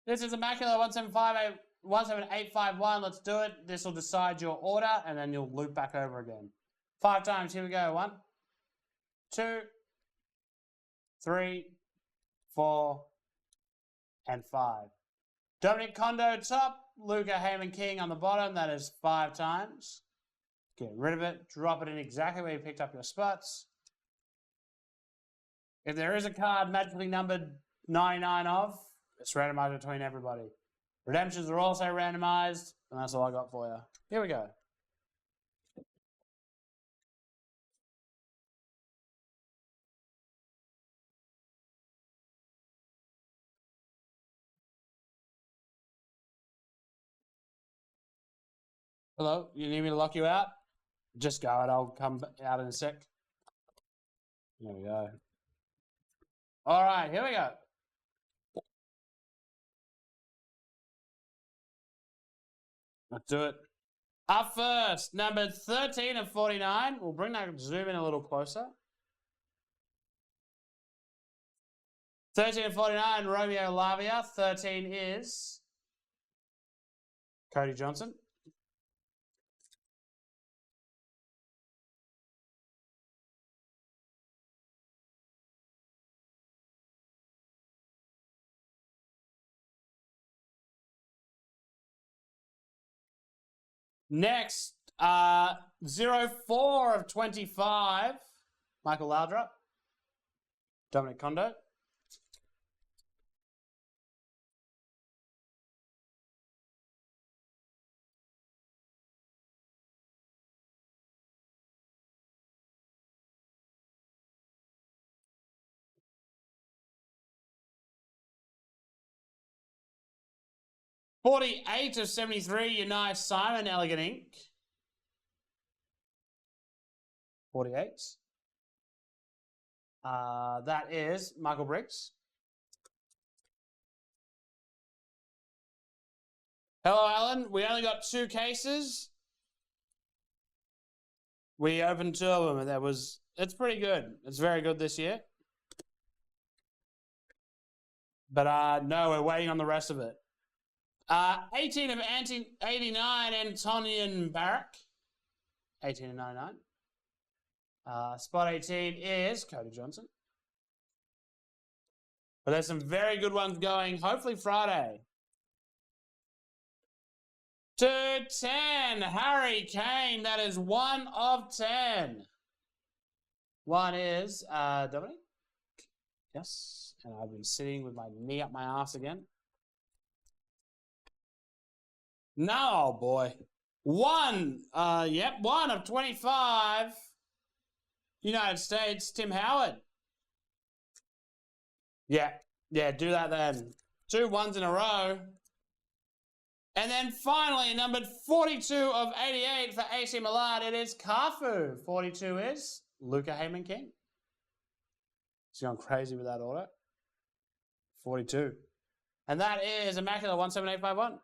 This is Immaculate 17851. Let's do it. This will decide your order, and then you'll loop back over again. 5 times. Here we go. 1, 2, 3, 4, and 5. Dominic Kondo top. Luca Heyman King on the bottom. That is 5 times. Get rid of it. Drop it in exactly where you picked up your spots. If there is a card magically numbered 99 of, it's randomized between everybody. Redemptions are also randomized, and that's all I got for you. Here we go. Hello, you need me to lock you out? Just go and I'll come out in a sec. There we go. All right, here we go. Let's do it. Up first, number 13 of 49. We'll bring that zoom in a little closer. 13 of 49, Romeo Lavia. 13 is Cody Johnson. Next, 04 of 25, Michael Laudrup. Dominic Kondo. $48 of 73, Unai Simon, Elegant Ink. 48. That is Michael Briggs. Hello, Alan. We only got 2 cases. We opened 2 of them, and it's pretty good. It's very good this year. But no, we're waiting on the rest of it. 18 of 89, Antonian Barrack. 18 of 99. Spot 18 is Cody Johnson. But there's some very good ones going, hopefully Friday. 210, Harry Kane. That is 1 of 10. 1 is Dominic. Yes, and I've been sitting with my knee up my ass again. No, boy. 1, 1 of 25. United States, Tim Howard. Yeah, do that then. 2 1s in a row. And then finally, numbered 42 of 88 for AC Milan, it is Cafu. 42 is Luca Heyman King. He's gone crazy with that order. 42. And that is Immaculate 17851.